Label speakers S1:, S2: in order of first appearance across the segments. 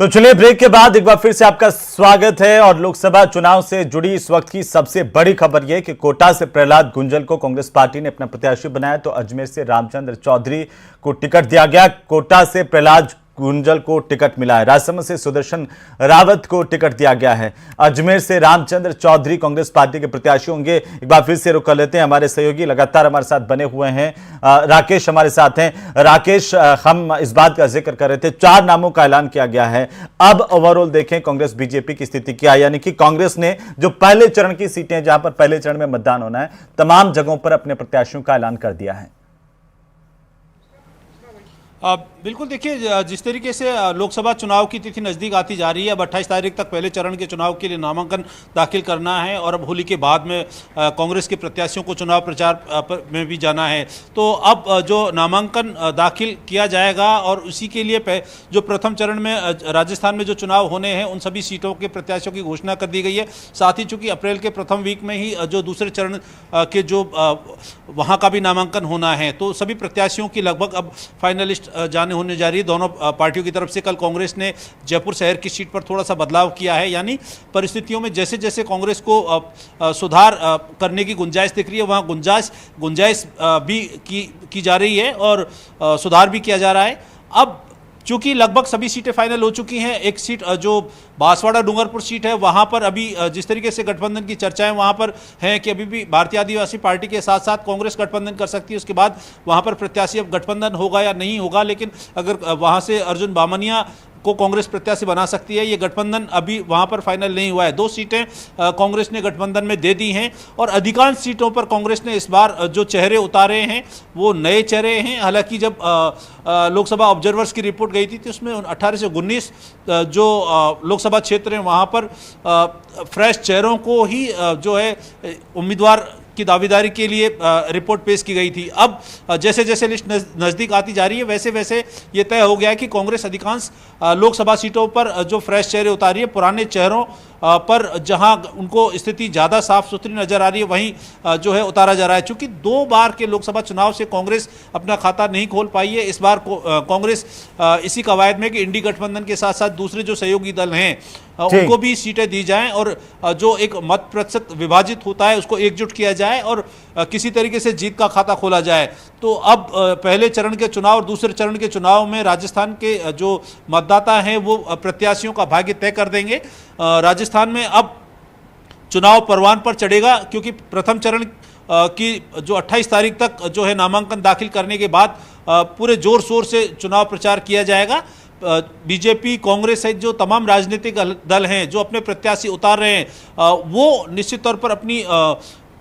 S1: तो चलिए ब्रेक के बाद एक बार फिर से आपका स्वागत है। और लोकसभा चुनाव से जुड़ी इस वक्त की सबसे बड़ी खबर यह कि कोटा से प्रहलाद गुंजल को कांग्रेस पार्टी ने अपना प्रत्याशी बनाया, तो अजमेर से रामचंद्र चौधरी को टिकट दिया गया। कोटा से प्रहलाद गुंजल को टिकट मिला है, राजसमंद से सुदर्शन रावत को टिकट दिया गया है, अजमेर से रामचंद्र चौधरी कांग्रेस पार्टी के प्रत्याशी होंगे। एक बार फिर से रुक कर लेते हैं, हमारे सहयोगी लगातार हमारे साथ बने हुए हैं। राकेश हमारे साथ हैं। राकेश, हम इस बात का जिक्र कर रहे थे, 4 नामों का ऐलान किया गया है। अब ओवरऑल देखें कांग्रेस बीजेपी की स्थिति क्या है, यानी कि कांग्रेस ने जो पहले चरण की सीटें जहां पर पहले चरण में मतदान होना है, तमाम जगहों पर अपने प्रत्याशियों का ऐलान कर दिया है।
S2: बिल्कुल, देखिए जिस तरीके से लोकसभा चुनाव की तिथि नज़दीक आती जा रही है, अब 28 तारीख तक पहले चरण के चुनाव के लिए नामांकन दाखिल करना है और अब होली के बाद में कांग्रेस के प्रत्याशियों को चुनाव प्रचार में भी जाना है। तो अब जो नामांकन दाखिल किया जाएगा और उसी के लिए जो प्रथम चरण में राजस्थान में जो चुनाव होने हैं उन सभी सीटों के प्रत्याशियों की घोषणा कर दी गई है। साथ ही चूँकि अप्रैल के प्रथम वीक में ही जो दूसरे चरण के जो वहाँ का भी नामांकन होना है, तो सभी प्रत्याशियों की लगभग अब फाइनलिस्ट जाने होने जा रही है दोनों पार्टियों की तरफ से। कल कांग्रेस ने जयपुर शहर की सीट पर थोड़ा सा बदलाव किया है, यानी परिस्थितियों में जैसे जैसे कांग्रेस को सुधार करने की गुंजाइश दिख रही है, वहाँ गुंजाइश भी की जा रही है और सुधार भी किया जा रहा है। अब चूंकि लगभग सभी सीटें फाइनल हो चुकी हैं, एक सीट जो बांसवाड़ा डूंगरपुर सीट है, वहां पर अभी जिस तरीके से गठबंधन की चर्चाएं वहां पर हैं कि अभी भी भारतीय आदिवासी पार्टी के साथ साथ कांग्रेस गठबंधन कर सकती है। उसके बाद वहां पर प्रत्याशी अब गठबंधन होगा या नहीं होगा, लेकिन अगर वहां से अर्जुन बामनिया को कांग्रेस प्रत्याशी बना सकती है, ये गठबंधन अभी वहां पर फाइनल नहीं हुआ है। 2 सीटें कांग्रेस ने गठबंधन में दे दी हैं और अधिकांश सीटों पर कांग्रेस ने इस बार जो चेहरे उतारे हैं वो नए चेहरे हैं। हालांकि जब लोकसभा ऑब्जर्वर्स की रिपोर्ट गई थी तो उसमें 18 से 19 जो लोकसभा क्षेत्र हैं वहां पर फ्रेश चेहरों को ही जो है उम्मीदवार की दावेदारी के लिए रिपोर्ट पेश की गई थी। अब जैसे जैसे लिस्ट नज़दीक आती जा रही है वैसे वैसे ये तय हो गया है कि कांग्रेस अधिकांश लोकसभा सीटों पर जो फ्रेश चेहरे उतारी है, पुराने चेहरों पर जहां उनको स्थिति ज़्यादा साफ सुथरी नजर आ रही है वहीं जो है उतारा जा रहा है। चूंकि 2 बार के लोकसभा चुनाव से कांग्रेस अपना खाता नहीं खोल पाई है, इस बार कांग्रेस इसी कवायद में कि इंडी गठबंधन के साथ साथ दूसरे जो सहयोगी दल हैं उनको भी सीटें दी जाएं और जो एक मत प्रतिशत विभाजित होता है उसको एकजुट किया जाए और किसी तरीके से जीत का खाता खोला जाए। तो अब पहले चरण के चुनाव और दूसरे चरण के चुनाव में राजस्थान के जो मतदाता हैं वो प्रत्याशियों का भाग्य तय कर देंगे। राजस्थान में अब चुनाव परवान पर चढ़ेगा, क्योंकि प्रथम चरण की जो 28 तारीख तक जो है नामांकन दाखिल करने के बाद पूरे जोर शोर से चुनाव प्रचार किया जाएगा। बीजेपी, कांग्रेस सहित जो तमाम राजनीतिक दल हैं जो अपने प्रत्याशी उतार रहे हैं वो निश्चित तौर पर अपनी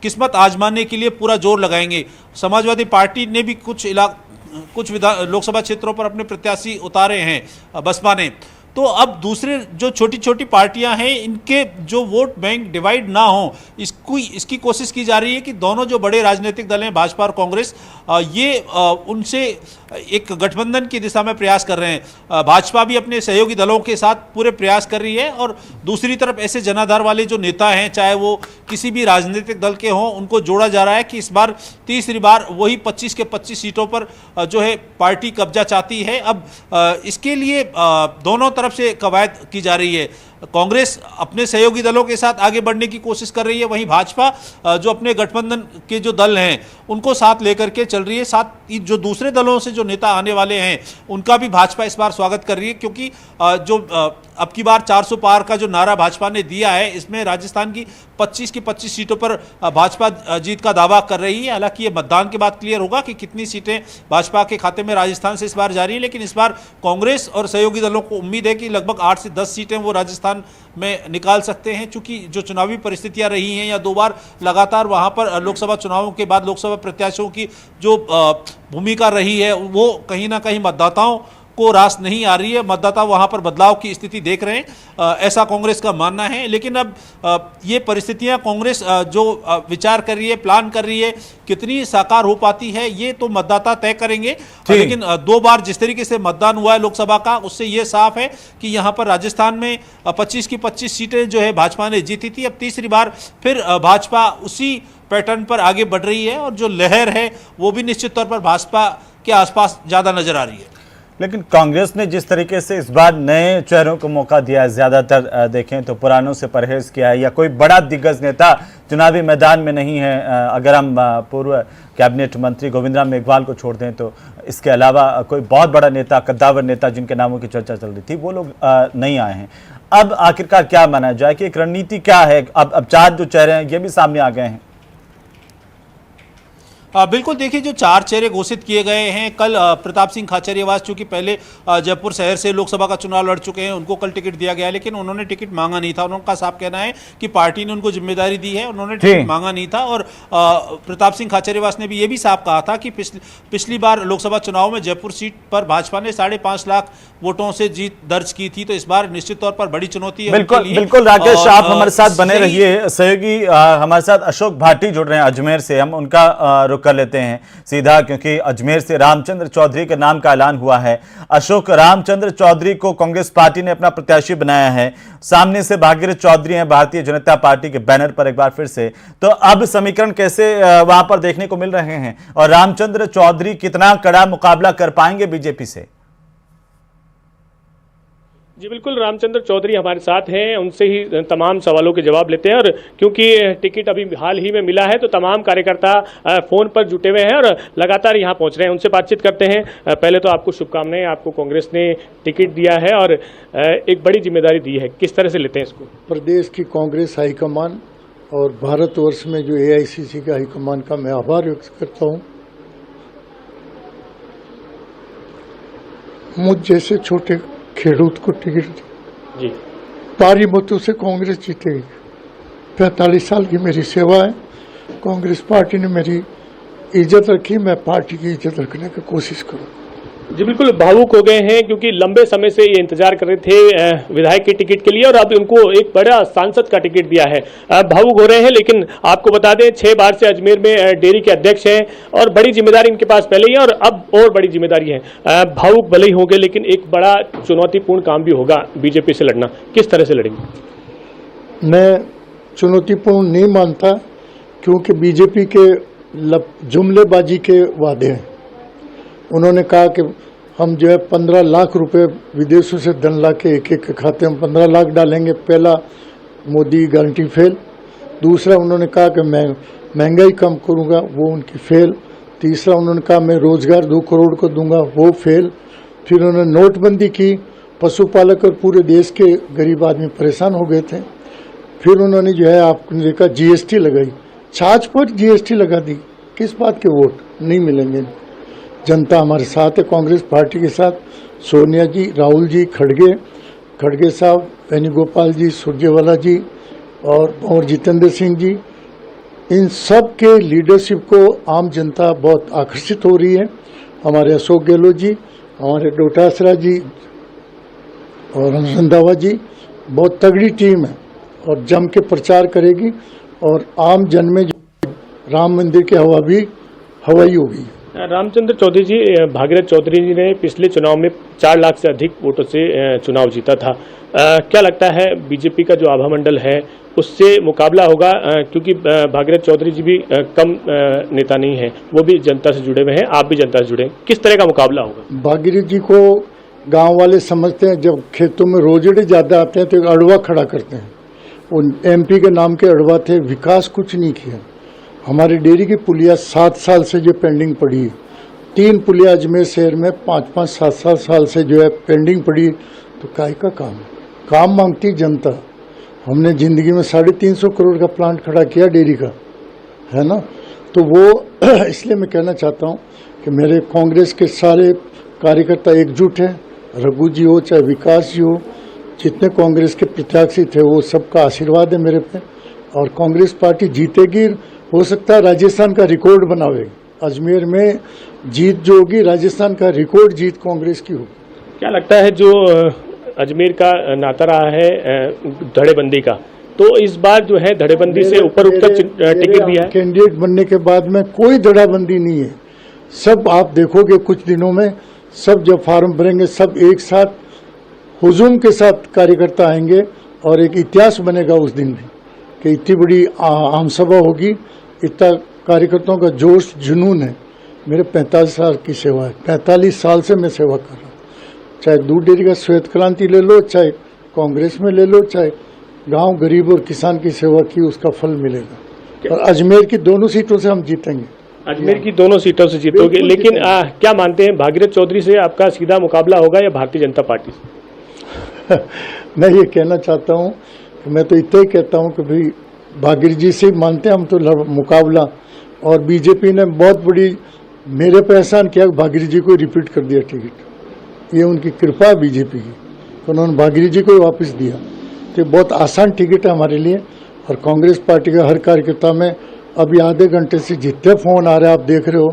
S2: किस्मत आजमाने के लिए पूरा जोर लगाएंगे। समाजवादी पार्टी ने भी कुछ लोकसभा क्षेत्रों पर अपने प्रत्याशी उतारे हैं बसपा ने। तो अब दूसरे जो छोटी छोटी पार्टियां हैं इनके जो वोट बैंक डिवाइड ना हो इसकी कोशिश की जा रही है कि दोनों जो बड़े राजनीतिक दल हैं भाजपा और कांग्रेस ये उनसे एक गठबंधन की दिशा में प्रयास कर रहे हैं। भाजपा भी अपने सहयोगी दलों के साथ पूरे प्रयास कर रही है और दूसरी तरफ ऐसे जनाधार वाले जो नेता हैं चाहे वो किसी भी राजनीतिक दल के हों उनको जोड़ा जा रहा है कि इस बार तीसरी बार वही 25 के 25 सीटों पर जो है पार्टी कब्जा चाहती है। अब इसके लिए दोनों तरफ से कवायद की जा रही है। कांग्रेस अपने सहयोगी दलों के साथ आगे बढ़ने की कोशिश कर रही है, वहीं भाजपा जो अपने गठबंधन के जो दल हैं उनको साथ लेकर के चल रही है। साथ ही जो दूसरे दलों से जो नेता आने वाले हैं उनका भी भाजपा इस बार स्वागत कर रही है, क्योंकि जो अब की बार 400 पार का जो नारा भाजपा ने दिया है इसमें राजस्थान की 25 की 25 सीटों पर भाजपा जीत का दावा कर रही है। हालांकि ये मतदान के बाद क्लियर होगा कि कितनी सीटें भाजपा के खाते में राजस्थान से इस बार जा रही है, लेकिन इस बार कांग्रेस और सहयोगी दलों को उम्मीद है कि लगभग 8 से 10 सीटें वो राजस्थान में निकाल सकते हैं। चूंकि जो चुनावी परिस्थितियां रही हैं या 2 बार लगातार वहां पर लोकसभा चुनावों के बाद लोकसभा प्रत्याशियों की जो भूमिका रही है वो कहीं ना कहीं मतदाताओं को रास नहीं आ रही है, मतदाता वहां पर बदलाव की स्थिति देख रहे हैं, ऐसा कांग्रेस का मानना है। लेकिन अब ये परिस्थितियां कांग्रेस जो विचार कर रही है, प्लान कर रही है, कितनी साकार हो पाती है ये तो मतदाता तय करेंगे। लेकिन 2 बार जिस तरीके से मतदान हुआ है लोकसभा का उससे ये साफ है कि यहां पर राजस्थान में 25 की 25 सीटें जो है भाजपा ने जीती थी। अब तीसरी बार फिर भाजपा उसी पैटर्न पर आगे बढ़ रही है और जो लहर है वो भी निश्चित तौर पर भाजपा के आसपास ज्यादा नजर आ रही है।
S1: लेकिन कांग्रेस ने जिस तरीके से इस बार नए चेहरों को मौका दिया है, ज्यादातर देखें तो पुरानों से परहेज किया है, या कोई बड़ा दिग्गज नेता चुनावी मैदान में नहीं है। अगर हम पूर्व कैबिनेट मंत्री गोविंद राम मेघवाल को छोड़ दें तो इसके अलावा कोई बहुत बड़ा नेता, कद्दावर नेता जिनके नामों की चर्चा चल रही थी, वो लोग नहीं आए हैं। अब आखिरकार क्या माना जाए कि एक रणनीति क्या है? अब 4 जो चेहरे हैं ये भी सामने आ गए हैं।
S2: बिल्कुल, देखिए जो 4 चेहरे घोषित किए गए हैं, कल प्रताप सिंह खाचरियावास चूंकि पहले जयपुर शहर से लोकसभा का चुनाव लड़ चुके हैं, उनको कल टिकट दिया गया, लेकिन उन्होंने टिकट मांगा नहीं था। उनका साफ कहना है कि पार्टी ने उनको जिम्मेदारी दी है, उन्होंने टिकट मांगा नहीं था। और प्रताप सिंह खाचरियावास ने भी ये भी साफ कहा था कि पिछली बार लोकसभा चुनाव में जयपुर सीट पर भाजपा ने 5.5 लाख वोटों से जीत दर्ज की थी, तो इस बार निश्चित तौर पर बड़ी चुनौती है।
S1: बिल्कुल राकेश, आप हमारे साथ बने रहिए। सहयोगी हमारे साथ अशोक भाटी जुड़ रहे हैं अजमेर से, हम उनका रुख कर लेते हैं सीधा, क्योंकि अजमेर से रामचंद्र चौधरी के नाम का ऐलान हुआ है। अशोक, रामचंद्र चौधरी को कांग्रेस पार्टी ने अपना प्रत्याशी बनाया है, सामने से भागीरथ चौधरी हैं भारतीय जनता पार्टी के बैनर पर एक बार फिर से। तो अब समीकरण कैसे वहां पर देखने को मिल रहे हैं, और रामचंद्र चौधरी कितना कड़ा मुकाबला कर पाएंगे बीजेपी से?
S3: जी बिल्कुल, रामचंद्र चौधरी हमारे साथ हैं, उनसे ही तमाम सवालों के जवाब लेते हैं। और क्योंकि टिकट अभी हाल ही में मिला है तो तमाम कार्यकर्ता फोन पर जुटे हुए हैं और लगातार यहाँ पहुँच रहे हैं। उनसे बातचीत करते हैं। पहले तो आपको शुभकामनाएं, आपको कांग्रेस ने टिकट दिया है और एक बड़ी जिम्मेदारी दी है, किस तरह से लेते हैं इसको?
S4: प्रदेश की कांग्रेस हाईकमान और भारतवर्ष में जो AICC का हाईकमान का मैं आभार व्यक्त करता हूँ। मुझ जैसे छोटे खेडूत को टिकट
S3: जी,
S4: भारी मतों से कांग्रेस जीतेगी। 45 साल की मेरी सेवा है, कांग्रेस पार्टी ने मेरी इज्जत रखी, मैं पार्टी की इज्जत रखने की कोशिश करूँ।
S3: जी बिल्कुल, भावुक हो गए हैं क्योंकि लंबे समय से ये इंतजार कर रहे थे विधायक के टिकट के लिए और अब उनको एक बड़ा सांसद का टिकट दिया है। भावुक हो रहे हैं, लेकिन आपको बता दें 6 बार से अजमेर में डेयरी के अध्यक्ष हैं और बड़ी जिम्मेदारी इनके पास पहले ही है और अब और बड़ी जिम्मेदारी है। भावुक भले ही होंगे, लेकिन एक बड़ा चुनौतीपूर्ण काम भी होगा बीजेपी से लड़ना। किस तरह से लड़ेंगे?
S4: मैं चुनौतीपूर्ण नहीं मानता, क्योंकि बीजेपी के जुमलेबाजी के वादे हैं। उन्होंने कहा कि हम जो है 15 लाख रुपए विदेशों से धन ला के एक के खाते में 15 लाख डालेंगे। पहला मोदी गारंटी फेल। दूसरा उन्होंने कहा कि मैं महंगाई कम करूंगा, वो उनकी फेल। तीसरा उन्होंने कहा मैं रोजगार 2 करोड़ को दूंगा, वो फेल। फिर उन्होंने नोटबंदी की, पशुपालक और पूरे देश के गरीब आदमी परेशान हो गए थे। फिर उन्होंने जो है आपने देखा GST लगाई, छाछ पर GST लगा दी। किस बात के वोट नहीं मिलेंगे? जनता हमारे साथ है, कांग्रेस पार्टी के साथ। सोनिया जी, राहुल जी, खड़गे साहब, वेणुगोपाल जी, सुरजेवाला जी और जितेंद्र सिंह जी, इन सब के लीडरशिप को आम जनता बहुत आकर्षित हो रही है। हमारे अशोक गहलोत जी, हमारे डोटासरा जी और रंधावा जी, बहुत तगड़ी टीम है और जम के प्रचार करेगी और आम जन में राम मंदिर की हवा भी हवाई होगी।
S3: रामचंद्र चौधरी जी, भागीरथ चौधरी जी ने पिछले चुनाव में 4 लाख से अधिक वोटों से चुनाव जीता था। क्या लगता है बीजेपी का जो आभा मंडल है उससे मुकाबला होगा? क्योंकि भागीरथ चौधरी जी भी कम नेता नहीं है, वो भी जनता से जुड़े हुए हैं, आप भी जनता से जुड़े हैं। किस तरह का मुकाबला होगा?
S4: भागीरथ जी को गांव वाले समझते हैं, जब खेतों में रोजड़े ज्यादा आते हैं तो एक अड़वा खड़ा करते हैं। वो MP के नाम के अड़वा थे, विकास कुछ नहीं किया। हमारे डेयरी की पुलिया 7 साल से जो पेंडिंग पड़ी है, 3 पुलिया अजमेर शहर में 5-5, 7-7 साल से जो है पेंडिंग पड़ी, तो काय का काम मांगती जनता। हमने जिंदगी में 350 करोड़ का प्लांट खड़ा किया डेयरी का, है ना। तो वो इसलिए मैं कहना चाहता हूँ कि मेरे कांग्रेस के सारे कार्यकर्ता एकजुट हैं। रघु जी हो चाहे विकास जी हो, जितने कांग्रेस के प्रत्याशी थे वो सबका आशीर्वाद है मेरे पे, और कांग्रेस पार्टी जीतेगी। हो सकता है राजस्थान का रिकॉर्ड बनावेगी। अजमेर में जीत जो होगी, राजस्थान का रिकॉर्ड जीत कांग्रेस की होगी।
S3: क्या लगता है जो अजमेर का नाता रहा है धड़ेबंदी का, तो इस बार जो है धड़ेबंदी से ऊपर उठकर टिकट दिया है?
S4: कैंडिडेट बनने के बाद में कोई धड़ाबंदी नहीं है। सब आप देखोगे कुछ दिनों में, सब जब फार्म भरेंगे सब एक साथ हुजूम के साथ कार्यकर्ता आएंगे और एक इतिहास बनेगा उस दिन में कि इतनी बड़ी आम सभा होगी। इतना कार्यकर्ताओं का जोश जुनून है। मेरे 45 साल की सेवा है, 45 साल से मैं सेवा कर रहा हूँ। चाहे दूध डेयरी का श्वेत क्रांति ले लो, चाहे कांग्रेस में ले लो, चाहे गांव गरीब और किसान की सेवा की, उसका फल मिलेगा। और अजमेर की दोनों सीटों से हम जीतेंगे।
S3: अजमेर की दोनों सीटों से जीतोगे, लेकिन क्या मानते हैं भागीरथ चौधरी से आपका सीधा मुकाबला होगा या भारतीय जनता पार्टी से?
S4: मैं ये कहना चाहता हूँ कि मैं तो इतना ही कहता हूँ कि भाई भागीरथ जी से ही मानते हैं हम तो मुकाबला। और बीजेपी ने बहुत बड़ी मेरे पे एहसान किया, भागीरथ जी को रिपीट कर दिया टिकट। ये उनकी कृपा है बीजेपी की, तो उन्होंने भागीरथ जी को ही वापस दिया। तो बहुत आसान टिकट है हमारे लिए। और कांग्रेस पार्टी का हर कार्यकर्ता में अभी आधे घंटे से जितने फोन आ रहे हैं आप देख रहे हो,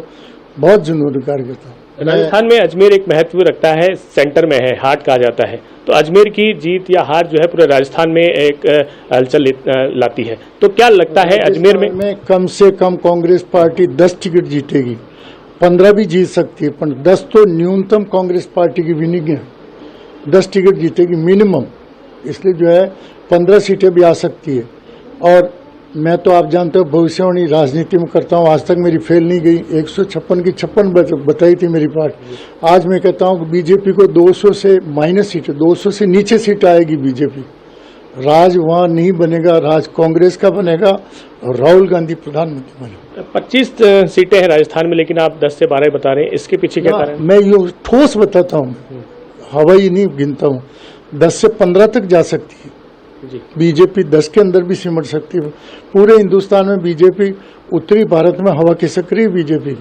S4: बहुत जुनूनी कार्यकर्ता।
S3: राजस्थान में अजमेर एक महत्व रखता है, सेंटर में है, हार्ट कहा जाता है। तो अजमेर की जीत या हार जो है पूरे राजस्थान में एक हलचल लाती है। तो क्या लगता है अजमेर में
S4: कम से कम कांग्रेस पार्टी 10 टिकट जीतेगी, 15 भी जीत सकती है, पर 10 तो न्यूनतम कांग्रेस पार्टी की विनिंग है। 10 टिकट जीतेगी मिनिमम, इसलिए जो है 15 सीटें भी आ सकती है। और मैं तो आप जानते हो भविष्यवाणी राजनीति में करता हूँ, आज तक मेरी फेल नहीं गई। 156 की 56 बताई थी मेरी पार्टी। आज मैं कहता हूँ कि बीजेपी को 200 से माइनस सीटें, 200 से नीचे सीट आएगी बीजेपी। राज वहाँ नहीं बनेगा, राज कांग्रेस का बनेगा और राहुल गांधी प्रधानमंत्री बनेगा।
S3: 25 सीटें हैं राजस्थान में, लेकिन आप 10 से 12 बता रहे हैं, इसके पीछे क्या कारण?
S4: मैं ये ठोस बताता हूँ, हवाई नहीं गिनता हूँ। 10 से 15 तक जा सकती है बीजेपी, 10 के अंदर भी सिमट सकती है। पूरे हिंदुस्तान में बीजेपी, उत्तरी भारत में हवा खिसक रही है बीजेपी।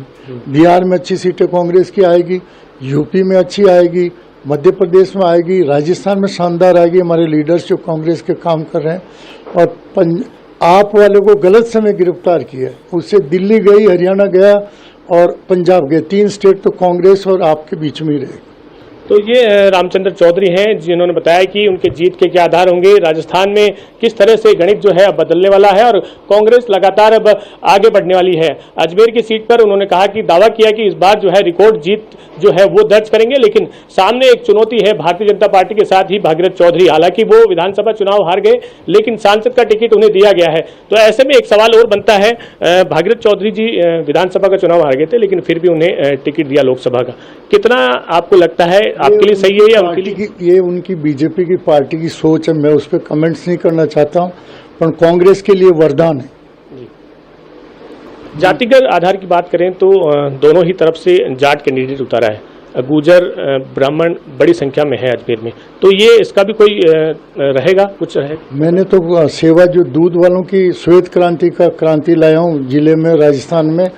S4: बिहार में अच्छी सीटें कांग्रेस की आएगी, यूपी में अच्छी आएगी, मध्य प्रदेश में आएगी, राजस्थान में शानदार आएगी। हमारे लीडर्स जो कांग्रेस के काम कर रहे हैं। और आप वाले को गलत समय गिरफ्तार किया, उससे दिल्ली गई, हरियाणा गया और पंजाब गए। 3 स्टेट तो कांग्रेस और आपके बीच में ही रहे।
S3: तो ये रामचंद्र चौधरी हैं जिन्होंने बताया कि उनके जीत के क्या आधार होंगे, राजस्थान में किस तरह से गणित जो है अब बदलने वाला है और कांग्रेस लगातार अब आगे बढ़ने वाली है। अजमेर की सीट पर उन्होंने कहा कि दावा किया कि इस बार जो है रिकॉर्ड जीत जो है वो दर्ज करेंगे, लेकिन सामने एक चुनौती है भारतीय जनता पार्टी के साथ ही भागीरथ चौधरी। हालांकि वो विधानसभा चुनाव हार गए, लेकिन सांसद का टिकट उन्हें दिया गया है। तो ऐसे में एक सवाल और बनता है, भागीरथ चौधरी जी विधानसभा का चुनाव हार गए थे, लेकिन फिर भी उन्हें टिकट दिया लोकसभा का। कितना आपको लगता है आपके लिए सही है या उनके लिए?
S4: ये उनकी बीजेपी की पार्टी की सोच है, मैं उस पर कमेंट्स नहीं करना चाहता हूं, पर कांग्रेस के लिए वरदान है।
S3: जातिगत आधार की बात करें तो दोनों ही तरफ से जाट कैंडिडेट उतारा है। गुर्जर ब्राह्मण बड़ी संख्या में है अजमेर में, तो ये इसका भी कोई रहेगा, कुछ रहेगा?
S4: मैंने तो सेवा जो दूध वालों की श्वेत क्रांति का क्रांति लाया हूँ जिले में, राजस्थान में।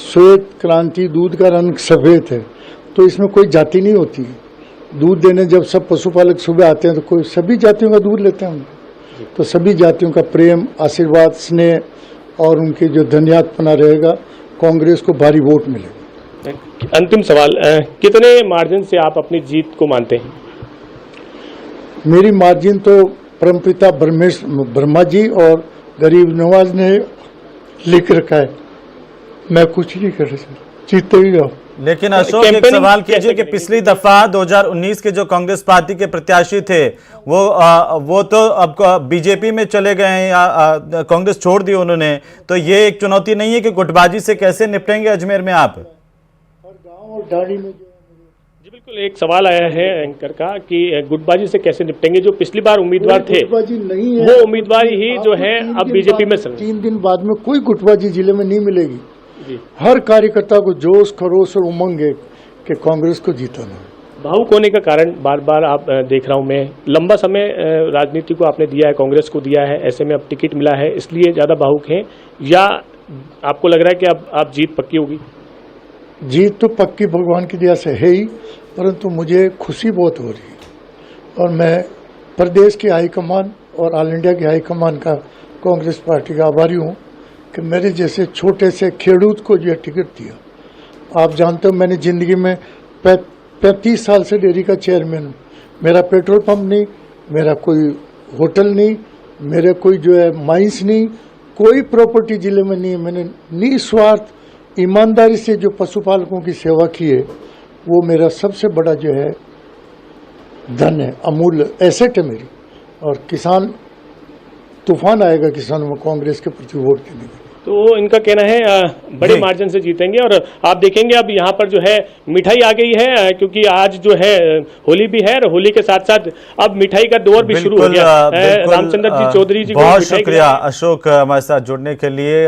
S4: श्वेत क्रांति, दूध का रंग सफेद है, तो इसमें कोई जाति नहीं होती है। दूध देने जब सब पशुपालक सुबह आते हैं तो कोई सभी जातियों का दूध लेते हैं हम, तो सभी जातियों का प्रेम, आशीर्वाद, स्नेह और उनके जो धन्यवादपना रहेगा। कांग्रेस को भारी वोट मिलेगा।
S3: अंतिम सवाल, कितने मार्जिन से आप अपनी जीत को मानते हैं?
S4: मेरी मार्जिन तो परमपिता ब्रह्मा जी और गरीब नवाज ने लिख रखा है, मैं कुछ नहीं कर रहा, जीते ही जाओ।
S1: लेकिन अशोक एक सवाल कीजिए कि पिछली दफा 2019 के जो कांग्रेस पार्टी के प्रत्याशी थे वो तो अब बीजेपी में चले गए हैं या कांग्रेस छोड़ दी उन्होंने, तो ये एक चुनौती नहीं है कि गुटबाजी से कैसे निपटेंगे अजमेर में आप?
S4: गांव और ढाणी में
S3: जी बिल्कुल, एक सवाल आया है एंकर का कि गुटबाजी से कैसे निपटेंगे। जो पिछली बार उम्मीदवार थे
S4: नहीं है,
S3: वो उम्मीदवार ही जो है अब बीजेपी में
S4: 3 दिन बाद में कोई गुटबाजी जिले में नहीं मिलेगी। हर कार्यकर्ता को जोश, खरोश और उमंग है कि कांग्रेस को जीतना है।
S3: भावुक होने का कारण बार बार आप देख रहा हूं मैं, लंबा समय राजनीति को आपने दिया है, कांग्रेस को दिया है, ऐसे में अब टिकट मिला है इसलिए ज्यादा भावुक हैं, या आपको लग रहा है कि अब आप जीत पक्की होगी?
S4: जीत तो पक्की भगवान की दया से है ही, परंतु मुझे खुशी बहुत हो रही है और मैं प्रदेश की हाईकमान और ऑल इंडिया की हाईकमान का, कांग्रेस पार्टी का आभारी हूँ कि मेरे जैसे छोटे से खेडूत को जो टिकट दिया। आप जानते हो मैंने जिंदगी में 35 साल से डेयरी का चेयरमैन हूँ। मेरा पेट्रोल पंप नहीं, मेरा कोई होटल नहीं, मेरे कोई जो है माइंस नहीं, कोई प्रॉपर्टी जिले में नहीं है। मैंने निस्वार्थ ईमानदारी से जो पशुपालकों की सेवा की है, वो मेरा सबसे बड़ा जो है धन है, अमूल्य एसेट है मेरी। और किसान तूफान आएगा किसानों में कांग्रेस के प्रति वोट देने का।
S3: तो इनका कहना है बड़े
S1: जी।
S3: मार्जिन से जीतेंगे। और आप देखेंगे अब यहाँ पर जो है मिठाई आ गई है, क्योंकि आज जो है होली भी है और होली के साथ साथ अब मिठाई का दौर भी शुरू हो गया।
S1: बिल्कुल,
S3: रामचंद्र जी चौधरी जी को
S1: बहुत
S3: मिठाई
S1: शुक्रिया अशोक हमारे साथ जुड़ने के लिए।